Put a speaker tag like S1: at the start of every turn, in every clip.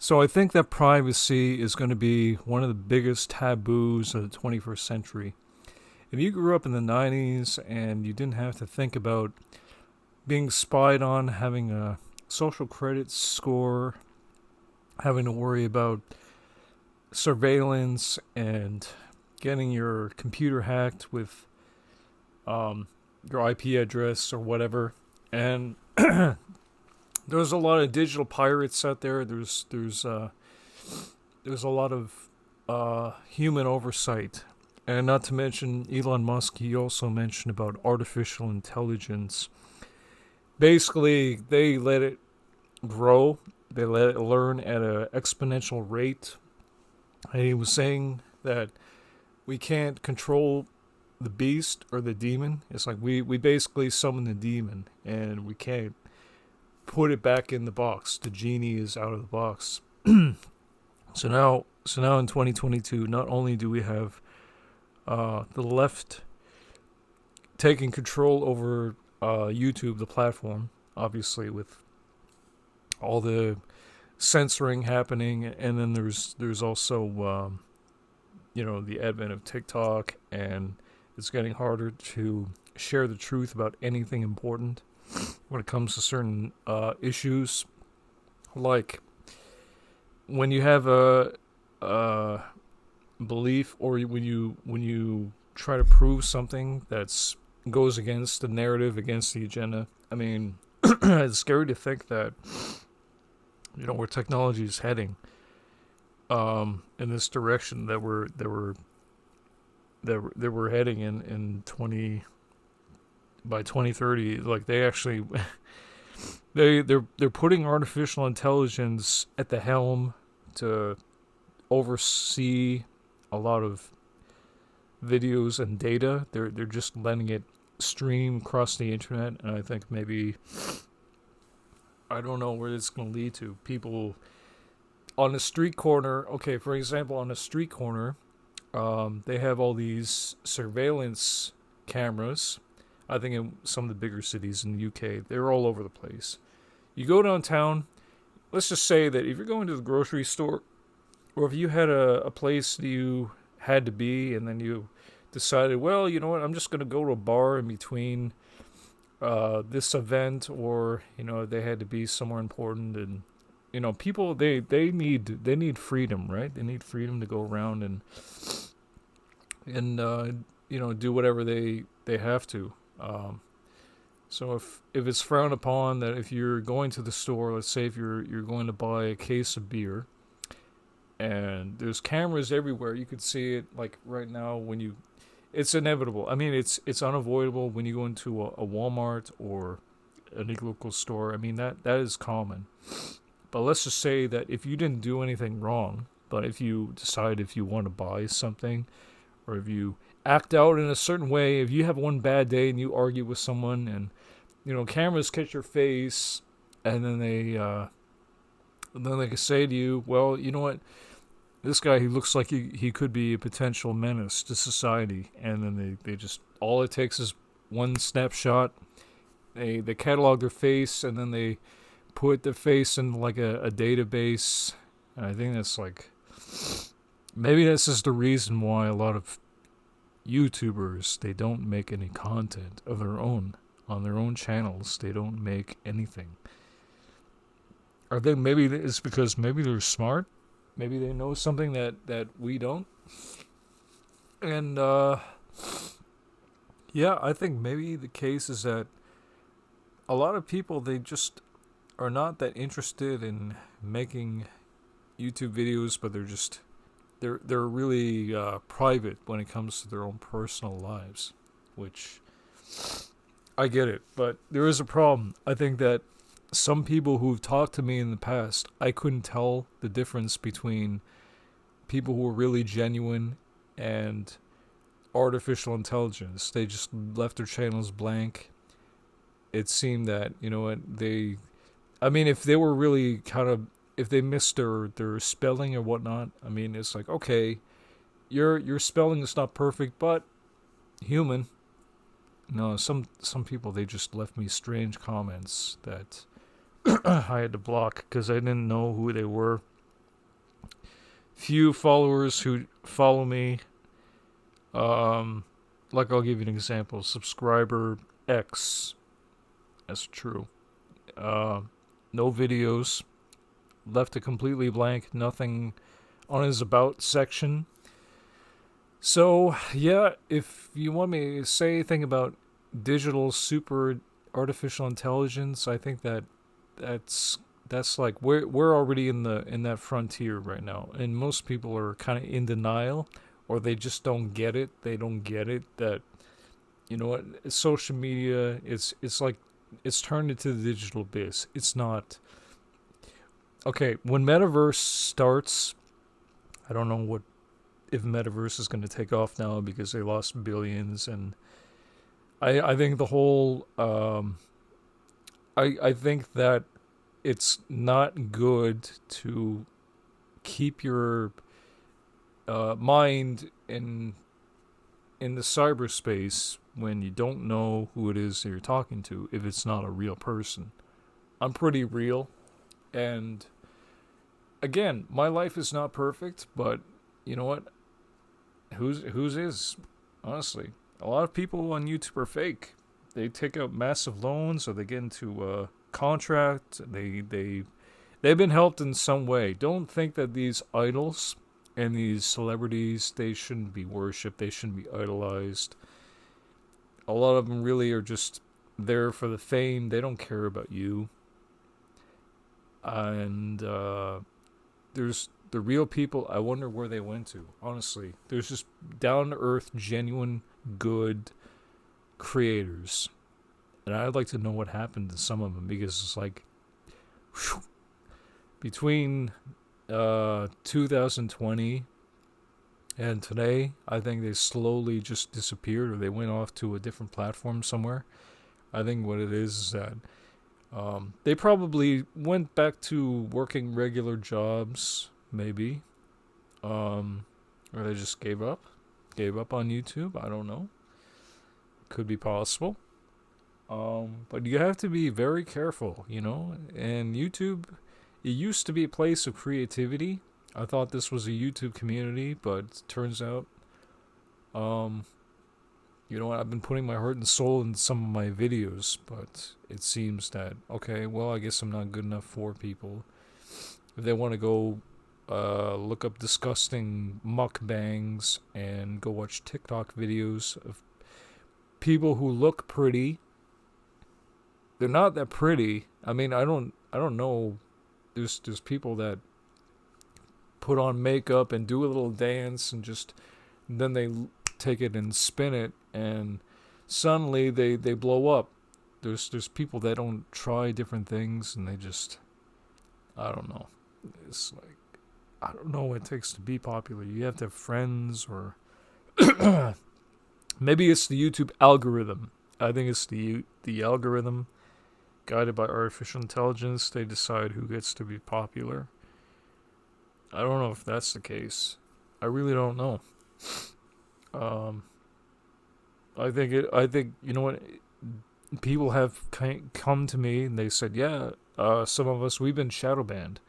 S1: So I think that privacy is going to be one of the biggest taboos of the 21st century. If you grew up in the 90s and you didn't have to think about being spied on, having a social credit score, having to worry about surveillance and getting your computer hacked with your IP address or whatever, and there's a lot of digital pirates out there. There's a lot of human oversight, and not to mention Elon Musk. He also mentioned about artificial intelligence. Basically, they let it grow. They let it learn at an exponential rate. And he was saying that we can't control the beast or the demon. It's like we basically summon the demon and we can't put it back in the box. The genie is out of the box. So now in 2022, not only do we have the left taking control over YouTube, the platform, obviously with all the censoring happening, and then there's also the advent of TikTok, and it's getting harder to share the truth about anything important when it comes to certain issues, like when you have a belief, or when you try to prove something that's goes against the narrative, against the agenda. I mean, it's scary to think that where technology is heading, in this direction that we're heading in by 2030. Like they actually they're putting artificial intelligence at the helm to oversee a lot of videos and data. They're just letting it stream across the internet, and I think maybe, I don't know where it's going to lead to. People on a street corner, okay, for example, on a street corner, they have all these surveillance cameras. I think in some of the bigger cities in the UK, they're all over the place. You go downtown, let's just say that if you're going to the grocery store, or if you had a place that you had to be, and then you decided, well, you know what, I'm just going to go to a bar in between this event, or they had to be somewhere important, and people, they need freedom, right? They need freedom to go around and do whatever they have to. So if it's frowned upon that if you're going to the store, let's say if you're going to buy a case of beer, and there's cameras everywhere, you could see it like right now it's inevitable. I mean, it's unavoidable when you go into a Walmart or any local store. I mean, that is common. But let's just say that if you didn't do anything wrong, but if you decide if you want to buy something, or if you act out in a certain way, if you have one bad day and you argue with someone, and cameras catch your face, and then they can say to you, well, you know what, this guy, he looks like he could be a potential menace to society, and then they just, all it takes is one snapshot. They catalog their face, and then they put the face in like a database. And I think that's like, maybe this is the reason why a lot of YouTubers, they don't make any content of their own on their own channels. They don't make anything. I think maybe it's because maybe they're smart. Maybe they know something that we don't. And I think maybe the case is that a lot of people, they just are not that interested in making YouTube videos, but they're really private when it comes to their own personal lives, which I get it, but there is a problem. I think that some people who've talked to me in the past, I couldn't tell the difference between people who were really genuine and artificial intelligence. They just left their channels blank. It seemed that, if they were really if they missed their spelling or whatnot, I mean, it's like, okay, your spelling is not perfect, but human. No, some people, they just left me strange comments that I had to block because I didn't know who they were. few followers who follow me. Like I'll give you an example. Subscriber X. That's true. No videos. Left it completely blank. Nothing on his about section. So, yeah, if you want me to say anything about digital super artificial intelligence, I think that's like we're already in that frontier right now, and most people are kind of in denial, or they just don't get it. They don't get it that what social media it's like it's turned into the digital abyss. It's not okay when metaverse starts. I don't know what if metaverse is going to take off now because they lost billions, and I think the whole I think that it's not good to keep your mind in the cyberspace when you don't know who it is that you're talking to if it's not a real person. I'm pretty real, and again, my life is not perfect, but you know what? Whose is? Honestly, a lot of people on YouTube are fake. They take out massive loans, or they get into contract. They've been helped in some way. Don't think that these idols and these celebrities, they shouldn't be worshipped. They shouldn't be idolized. A lot of them really are just there for the fame. They don't care about you. And there's the real people. I wonder where they went to. Honestly, there's just down to earth, genuine, good creators, and I'd like to know what happened to some of them, because it's like whew, between 2020 and today, I think they slowly just disappeared, or they went off to a different platform somewhere. I think what it is that they probably went back to working regular jobs, maybe, or they just gave up on YouTube. I don't know. Could be possible. But you have to be very careful, And YouTube, it used to be a place of creativity. I thought this was a YouTube community, but it turns out, I've been putting my heart and soul in some of my videos, but it seems that, okay, well, I guess I'm not good enough for people. If they want to go look up disgusting mukbangs and go watch TikTok videos of people who look pretty, they're not that pretty. I mean, I don't know. There's people that put on makeup and do a little dance and just then they take it and spin it, and suddenly they blow up. There's people that don't try different things, and they just, I don't know. It's like, I don't know what it takes to be popular. You have to have friends, or maybe it's the YouTube algorithm. I think it's the algorithm guided by artificial intelligence. They decide who gets to be popular. I don't know if that's the case. I really don't know. I think you know what, people have come to me and they said, yeah, some of us, we've been shadow banned.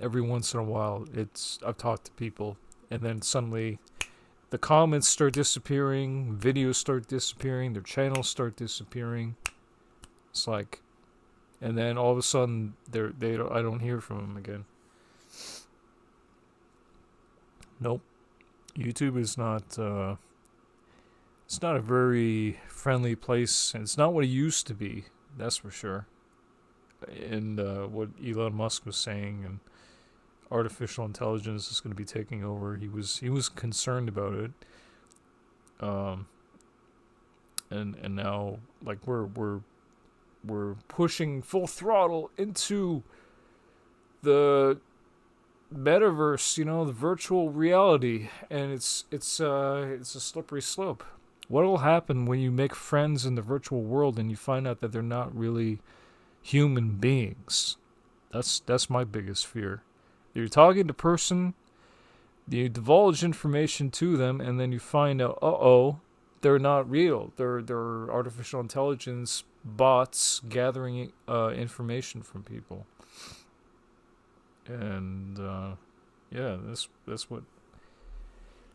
S1: Every once in a while, I've talked to people, and then suddenly the comments start disappearing, videos start disappearing, their channels start disappearing. It's like, and then all of a sudden I don't hear from them again. Nope. YouTube is not it's not a very friendly place, and it's not what it used to be, that's for sure. And what Elon Musk was saying, and artificial intelligence is going to be taking over. He was concerned about it. And now, like, we're pushing full throttle into the metaverse, the virtual reality, and it's a slippery slope. What will happen when you make friends in the virtual world and you find out that they're not really human beings? That's my biggest fear. You're talking to a person, you divulge information to them, and then you find out, they're not real. They're artificial intelligence bots gathering information from people. And Yeah, that's what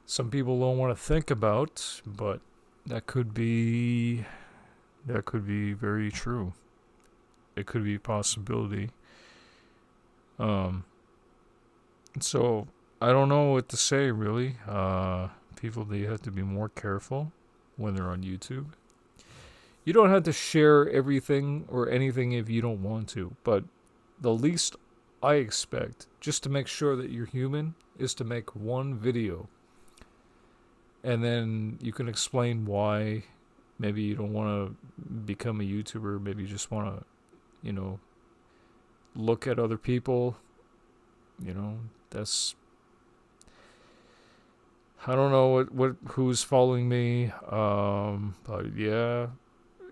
S1: some people don't want to think about, but that could be very true. It could be a possibility. Um, so I don't know what to say really. People, they have to be more careful when they're on YouTube. You don't have to share everything or anything if you don't want to, but the least I expect, just to make sure that you're human, is to make one video. And then you can explain why maybe you don't want to become a YouTuber. Maybe you just want to, you know, look at other people. You know, that's, I don't know what who's following me. But yeah,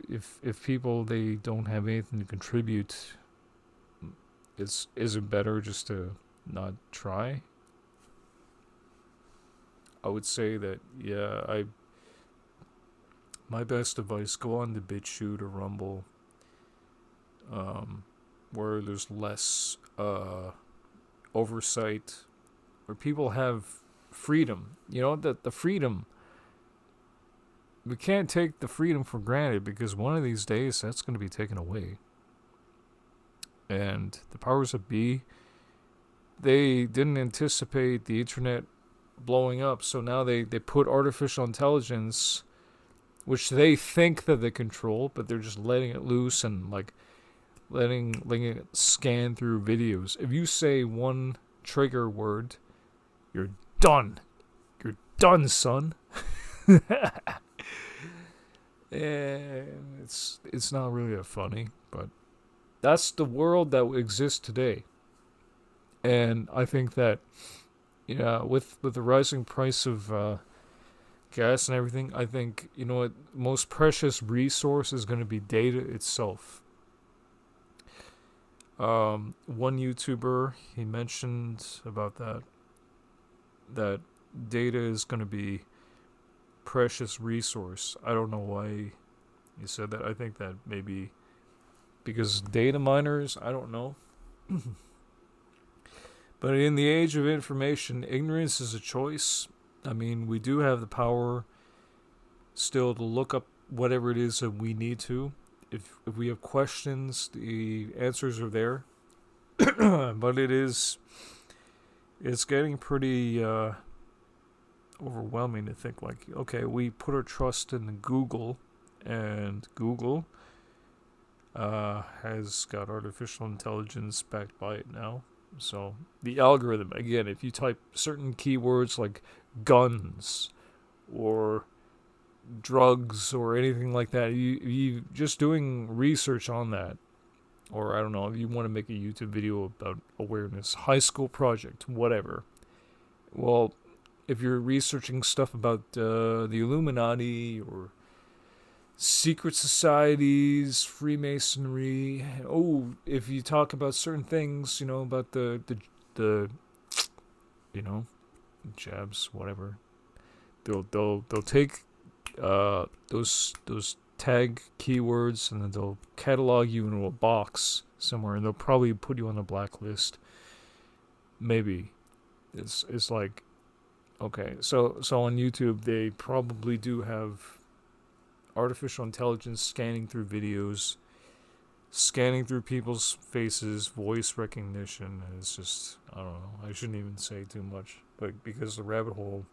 S1: if people, they don't have anything to contribute, is it better just to not try? I would say that, yeah, my best advice, go on to BitChute or Rumble, where there's less oversight, where people have freedom. You know, that the freedom, we can't take the freedom for granted, because one of these days that's going to be taken away. And the powers that be, they didn't anticipate the internet blowing up, so now they put artificial intelligence, which they think that they control, but they're just letting it loose, and like letting it scan through videos. If you say one trigger word, you're done. You're done, son. And it's not really that funny, but that's the world that exists today. And I think that, yeah, with the rising price of gas and everything, I think, you know what, most precious resource is going to be data itself. One YouTuber, he mentioned about that data is going to be precious resource. I don't know why he said that. I think that maybe because data miners, I don't know. But in the age of information, ignorance is a choice. I mean, we do have the power still to look up whatever it is that we need to. If we have questions, the answers are there. But it's getting pretty overwhelming to think like, okay, we put our trust in Google, and Google has got artificial intelligence backed by it now. So the algorithm, again, if you type certain keywords like guns or drugs or anything like that, you just doing research on that, or I don't know, if you want to make a YouTube video about awareness, high school project, whatever. Well, if you're researching stuff about the Illuminati or secret societies, Freemasonry. Oh, if you talk about certain things, you know, about the you know, jabs, whatever. They'll take those tag keywords, and then they'll catalog you into a box somewhere, and they'll probably put you on a blacklist. Maybe it's like, okay, so on YouTube they probably do have artificial intelligence scanning through videos, scanning through people's faces, voice recognition. And it's just, I don't know, I shouldn't even say too much, but because the rabbit hole,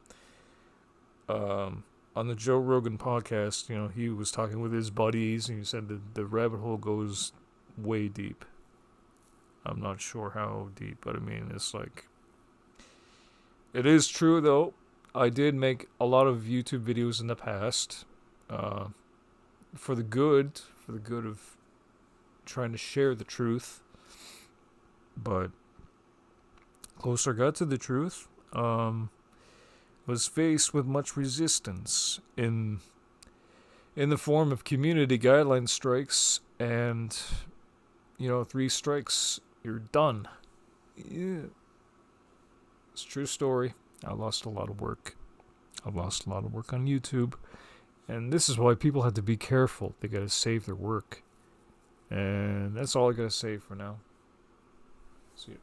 S1: on the Joe Rogan podcast, you know, he was talking with his buddies, and he said that the rabbit hole goes way deep. I'm not sure how deep, but I mean, it's like, it is true though. I did make a lot of YouTube videos in the past, for the good of trying to share the truth. But closer I got to the truth, was faced with much resistance in the form of community guideline strikes, and, you know, 3 strikes, you're done. Yeah. It's a true story. I lost a lot of work. I lost a lot of work on YouTube. And this is why people have to be careful. They gotta save their work. And that's all I gotta say for now. See you.